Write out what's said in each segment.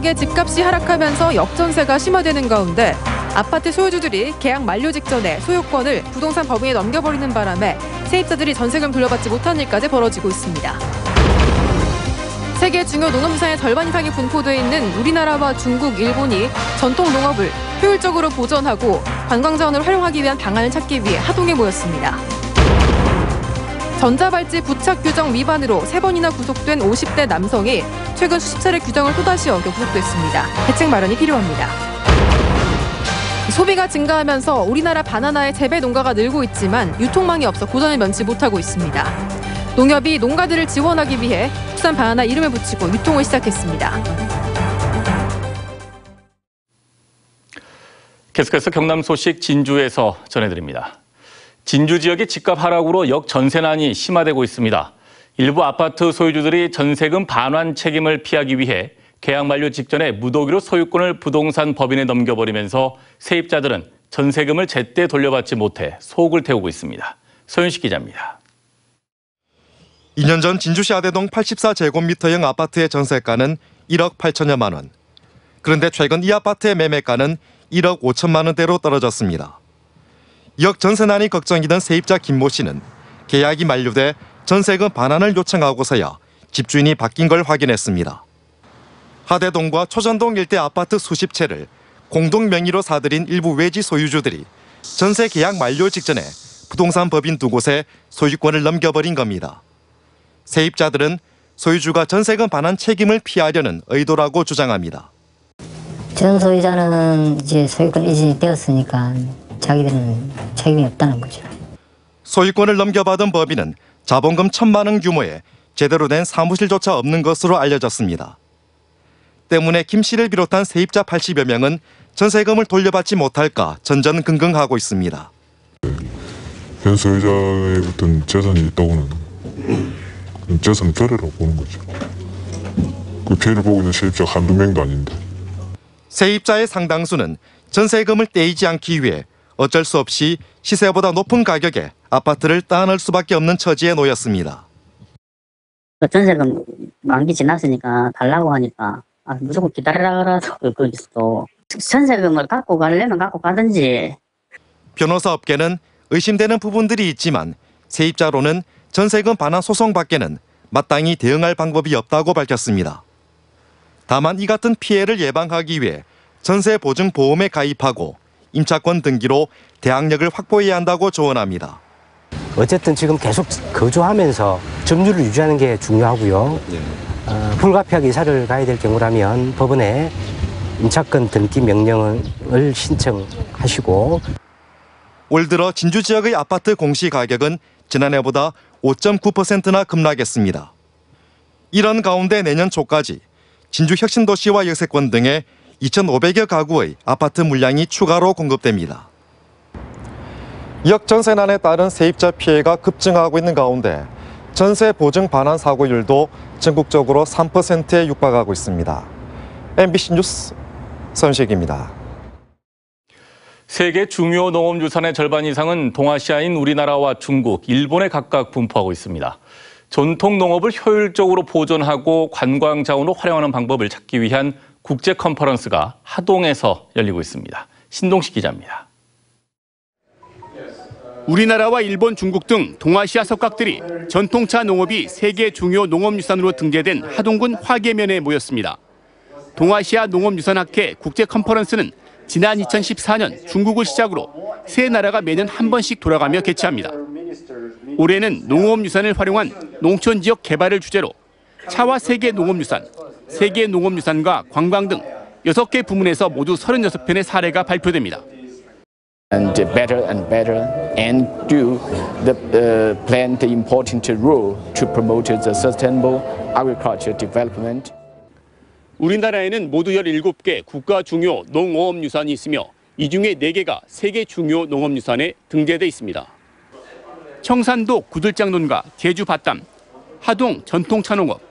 지역의 집값이 하락하면서 역전세가 심화되는 가운데 아파트 소유주들이 계약 만료 직전에 소유권을 부동산 법인에 넘겨버리는 바람에 세입자들이 전세금 돌려받지 못하는 일까지 벌어지고 있습니다. 세계 중요 농업유산의 절반 이상이 분포돼 있는 우리나라와 중국, 일본이 전통 농업을 효율적으로 보존하고 관광자원을 활용하기 위한 방안을 찾기 위해 하동에 모였습니다. 전자발찌 부착 규정 위반으로 3번이나 구속된 50대 남성이 최근 수십 차례 규정을 또다시 어겨 구속됐습니다. 대책 마련이 필요합니다. 소비가 증가하면서 우리나라 바나나의 재배 농가가 늘고 있지만 유통망이 없어 고전을 면치 못하고 있습니다. 농협이 농가들을 지원하기 위해 국산 바나나 이름을 붙이고 유통을 시작했습니다. 계속해서 경남 소식 진주에서 전해드립니다. 진주 지역의 집값 하락으로 역전세난이 심화되고 있습니다. 일부 아파트 소유주들이 전세금 반환 책임을 피하기 위해 계약 만료 직전에 무더기로 소유권을 부동산 법인에 넘겨버리면서 세입자들은 전세금을 제때 돌려받지 못해 속을 태우고 있습니다. 서윤식 기자입니다. 2년 전 진주시 아대동 84제곱미터형 아파트의 전세가는 1억 8천여만 원. 그런데 최근 이 아파트의 매매가는 1억 5천만 원대로 떨어졌습니다. 역전세난이 걱정이던 세입자 김모 씨는 계약이 만료돼 전세금 반환을 요청하고서야 집주인이 바뀐 걸 확인했습니다. 하대동과 초전동 일대 아파트 수십 채를 공동 명의로 사들인 일부 외지 소유주들이 전세 계약 만료 직전에 부동산 법인 2곳에 소유권을 넘겨버린 겁니다. 세입자들은 소유주가 전세금 반환 책임을 피하려는 의도라고 주장합니다. 전 소유자는 이제 소유권 이전이 되었으니까 자기들은 책임이 없다는 거죠. 소유권을 넘겨받은 법인은 자본금 1,000만 원 규모의 제대로 된 사무실조차 없는 것으로 알려졌습니다. 때문에 김 씨를 비롯한 세입자 80여 명은 전세금을 돌려받지 못할까 전전긍긍하고 있습니다. 현 소유자의 어떤 재산이 있다고는 재산 결여라고 보는 거죠. 그 피해를 보고 있는 세입자가 한두 명도 아닌데. 세입자의 상당수는 전세금을 떼이지 않기 위해 어쩔 수 없이 시세보다 높은 가격에 아파트를 따낼 수밖에 없는 처지에 놓였습니다. 전세금 만기 지났으니까 달라고 하니까 무조건 기다리라서 거기서도 전세금을 갖고 가려면 갖고 가든지. 변호사 업계는 의심되는 부분들이 있지만 세입자로는 전세금 반환 소송밖에는 마땅히 대응할 방법이 없다고 밝혔습니다. 다만 이 같은 피해를 예방하기 위해 전세보증보험에 가입하고 임차권 등기로 대항력을 확보해야 한다고 조언합니다. 어쨌든 지금 계속 거주하면서 점유율을 유지하는 게 중요하고요. 불가피하게 이사를 가야 될 경우라면 법원에 임차권 등기 명령을 신청하시고. 올 들어 진주 지역의 아파트 공시가격은 지난해보다 5.9%나 급락했습니다. 이런 가운데 내년 초까지 진주 혁신도시와 여세권 등에 2,500여 가구의 아파트 물량이 추가로 공급됩니다. 역전세난에 따른 세입자 피해가 급증하고 있는 가운데 전세 보증 반환 사고율도 전국적으로 3%에 육박하고 있습니다. MBC 뉴스 선식입니다. 세계 중요 농업유산의 절반 이상은 동아시아인 우리나라와 중국, 일본에 각각 분포하고 있습니다. 전통 농업을 효율적으로 보존하고 관광 자원으로 활용하는 방법을 찾기 위한 국제 컨퍼런스가 하동에서 열리고 있습니다. 신동식 기자입니다. 우리나라와 일본, 중국 등 동아시아 석각들이 전통차 농업이 세계 중요 농업유산으로 등재된 하동군 화계면에 모였습니다. 동아시아 농업유산학회 국제 컨퍼런스는 지난 2014년 중국을 시작으로 세 나라가 매년 한 번씩 돌아가며 개최합니다. 올해는 농업유산을 활용한 농촌지역 개발을 주제로 차와 세계 농업유산, 세계 농업유산과 관광 등 6개 부문에서 모두 36편의 사례가 발표됩니다. And better and do play the important role to promote the sustainable agriculture development. 우리나라에는 모두 17개 국가 중요 농업유산이 있으며 이 중에 4개가 세계 중요 농업유산에 등재돼 있습니다. 청산도 구들장논과 제주 밭담, 하동 전통차농업,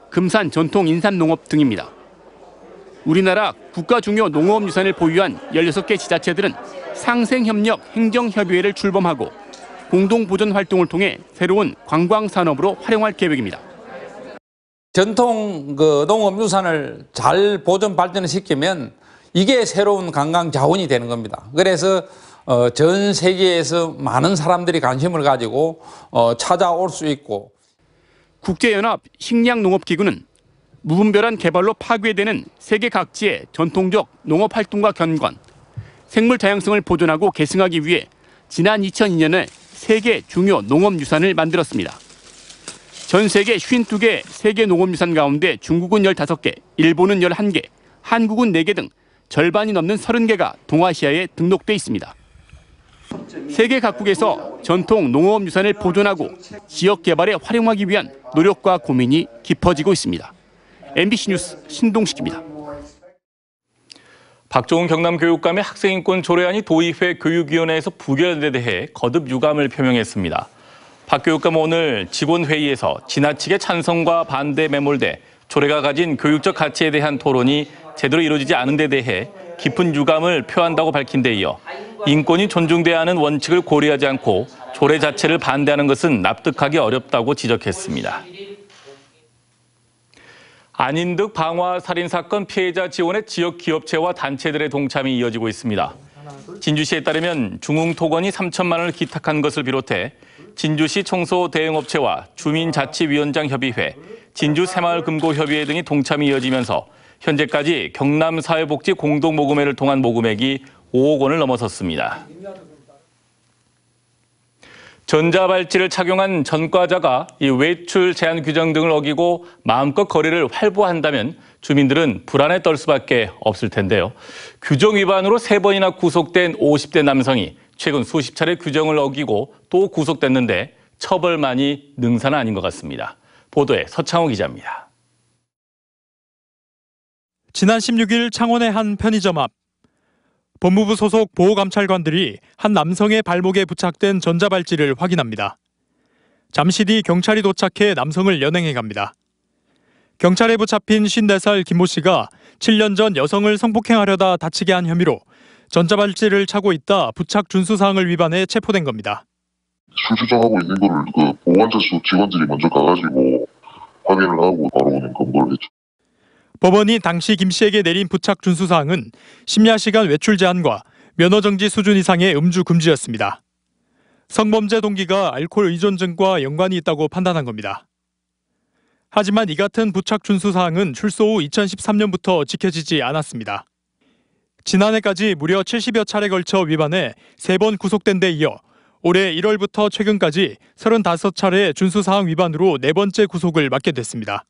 금산 전통 인삼농업 등입니다. 우리나라 국가 중요 농업유산을 보유한 16개 지자체들은 상생협력 행정협의회를 출범하고 공동보존 활동을 통해 새로운 관광산업으로 활용할 계획입니다. 전통 농업유산을 잘 보존 발전을 시키면 이게 새로운 관광 자원이 되는 겁니다. 그래서 전 세계에서 많은 사람들이 관심을 가지고 찾아올 수 있고. 국제연합 식량농업기구는 무분별한 개발로 파괴되는 세계 각지의 전통적 농업활동과 견관, 생물 다양성을 보존하고 계승하기 위해 지난 2002년에 세계 중요 농업유산을 만들었습니다. 전 세계 52개 세계 농업유산 가운데 중국은 15개, 일본은 11개, 한국은 4개 등 절반이 넘는 30개가 동아시아에 등록돼 있습니다. 세계 각국에서 전통 농업유산을 보존하고 지역 개발에 활용하기 위한 노력과 고민이 깊어지고 있습니다. MBC 뉴스 신동식입니다. 박종훈 경남교육감의 학생인권 조례안이 도의회 교육위원회에서 부결된 데 대해 거듭 유감을 표명했습니다. 박 교육감은 오늘 직원회의에서 지나치게 찬성과 반대에 매몰돼 조례가 가진 교육적 가치에 대한 토론이 제대로 이루어지지 않은 데 대해 깊은 유감을 표한다고 밝힌 데 이어 인권이 존중돼야 하는 원칙을 고려하지 않고 조례 자체를 반대하는 것은 납득하기 어렵다고 지적했습니다. 안인득 방화 살인 사건 피해자 지원에 지역 기업체와 단체들의 동참이 이어지고 있습니다. 진주시에 따르면 중흥토건이 3천만 원을 기탁한 것을 비롯해 진주시 청소대응업체와 주민자치위원장협의회, 진주새마을금고협의회 등이 동참이 이어지면서 현재까지 경남사회복지 공동모금회를 통한 모금액이 5억 원을 넘어섰습니다. 전자발찌를 착용한 전과자가 이 외출 제한 규정 등을 어기고 마음껏 거리를 활보한다면 주민들은 불안에 떨 수밖에 없을 텐데요. 규정 위반으로 3번이나 구속된 50대 남성이 최근 수십 차례 규정을 어기고 또 구속됐는데 처벌만이 능사는 아닌 것 같습니다. 보도에 서창호 기자입니다. 지난 16일 창원의 한 편의점 앞 법무부 소속 보호감찰관들이 한 남성의 발목에 부착된 전자발찌를 확인합니다. 잠시 뒤 경찰이 도착해 남성을 연행해 갑니다. 경찰에 붙잡힌 54살 김모 씨가 7년 전 여성을 성폭행하려다 다치게 한 혐의로 전자발찌를 차고 있다 부착 준수사항을 위반해 체포된 겁니다. 출주장하고 있는 거를 보호관찰소 직원들이 먼저 가가지고 확인을 하고 바로 검거를 했죠. 법원이 당시 김 씨에게 내린 부착 준수사항은 심야 시간 외출 제한과 면허정지 수준 이상의 음주 금지였습니다. 성범죄 동기가 알코올 의존증과 연관이 있다고 판단한 겁니다. 하지만 이 같은 부착 준수사항은 출소 후 2013년부터 지켜지지 않았습니다. 지난해까지 무려 70여 차례 걸쳐 위반해 3번 구속된 데 이어 올해 1월부터 최근까지 35차례 준수사항 위반으로 4번째 구속을 맞게 됐습니다.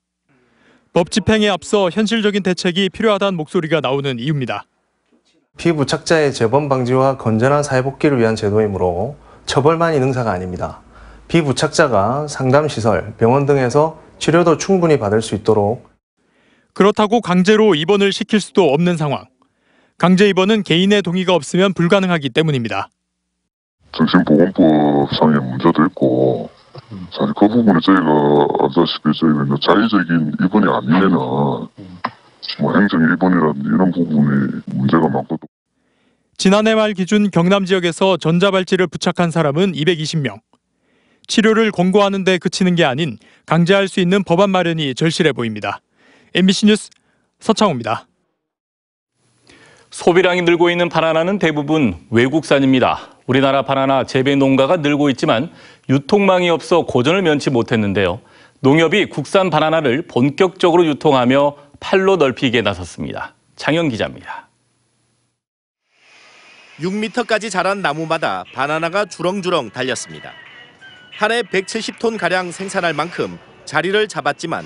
법 집행에 앞서 현실적인 대책이 필요하다는 목소리가 나오는 이유입니다. 피부착자의 재범 방지와 건전한 사회복귀를 위한 제도이므로 처벌만이 능사가 아닙니다. 피부착자가 상담시설, 병원 등에서 치료도 충분히 받을 수 있도록. 그렇다고 강제로 입원을 시킬 수도 없는 상황. 강제 입원은 개인의 동의가 없으면 불가능하기 때문입니다. 정신보건법상의 문제도 있고 사실 그 부분에 저희가 알다시피 저희는 자의적인 입원이 아니면은 뭐 행정 입원이라든지 이런 부분에 문제가 많거든요. 지난해 말 기준 경남 지역에서 전자발찌를 부착한 사람은 220명. 치료를 권고하는 데 그치는 게 아닌 강제할 수 있는 법안 마련이 절실해 보입니다. MBC 뉴스 서창호입니다. 소비량이 늘고 있는 바나나는 대부분 외국산입니다. 우리나라 바나나 재배 농가가 늘고 있지만 유통망이 없어 고전을 면치 못했는데요. 농협이 국산 바나나를 본격적으로 유통하며 판로 넓히기에 나섰습니다. 장현 기자입니다. 6m까지 자란 나무마다 바나나가 주렁주렁 달렸습니다. 한 해 170톤가량 생산할 만큼 자리를 잡았지만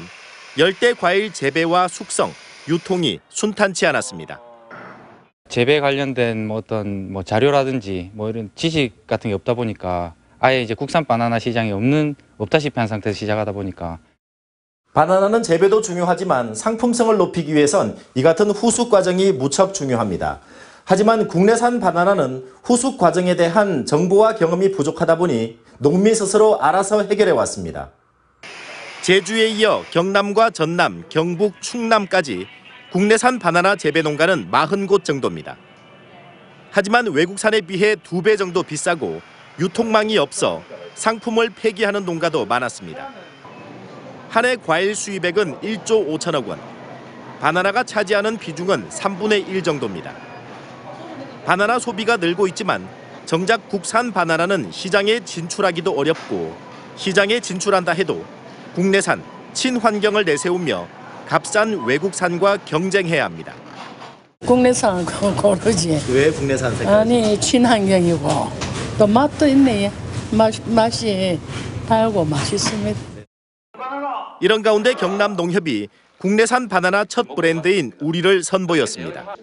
열대 과일 재배와 숙성, 유통이 순탄치 않았습니다. 재배 관련된 어떤 자료라든지 이런 지식 같은 게 없다 보니까 아예 이제 국산 바나나 시장이 없다시피 한 상태에서 시작하다 보니까. 바나나는 재배도 중요하지만 상품성을 높이기 위해선 이 같은 후숙 과정이 무척 중요합니다. 하지만 국내산 바나나는 후숙 과정에 대한 정보와 경험이 부족하다 보니 농민 스스로 알아서 해결해 왔습니다. 제주에 이어 경남과 전남, 경북, 충남까지 국내산 바나나 재배 농가는 40곳 정도입니다. 하지만 외국산에 비해 2배 정도 비싸고 유통망이 없어 상품을 폐기하는 농가도 많았습니다. 한 해 과일 수입액은 1조 5천억 원. 바나나가 차지하는 비중은 3분의 1 정도입니다. 바나나 소비가 늘고 있지만 정작 국산 바나나는 시장에 진출하기도 어렵고 시장에 진출한다 해도 국내산, 친환경을 내세우며 값싼 외국산과 경쟁해야 합니다. 국내산 고르지. 왜 국내산 색깔? 아니 친환경이고 또 맛도 있네. 맛이 달고 맛있습니다. 이런 가운데 경남 농협이 국내산 바나나 첫 브랜드인 우리를 선보였습니다.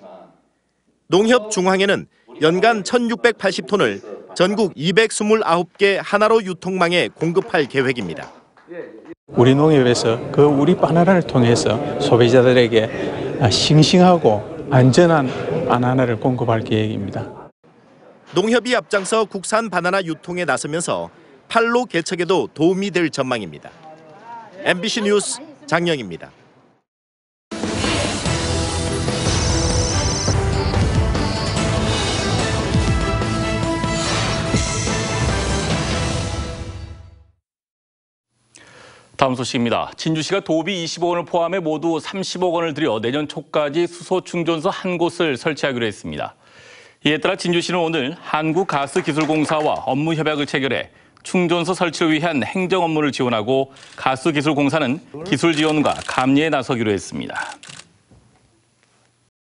농협 중황에는 연간 1,680톤을 전국 229개 하나로 유통망에 공급할 계획입니다. 우리 농협에서 그 우리 바나나를 통해서 소비자들에게 싱싱하고 안전한 바나나를 공급할 계획입니다. 농협이 앞장서 국산 바나나 유통에 나서면서 판로 개척에도 도움이 될 전망입니다. MBC 뉴스 장영입니다. 다음 소식입니다. 진주시가 도비 20억 원을 포함해 모두 30억 원을 들여 내년 초까지 수소 충전소 한 곳을 설치하기로 했습니다. 이에 따라 진주시는 오늘 한국가스기술공사와 업무 협약을 체결해 충전소 설치를 위한 행정 업무를 지원하고 가스기술공사는 기술 지원과 감리에 나서기로 했습니다.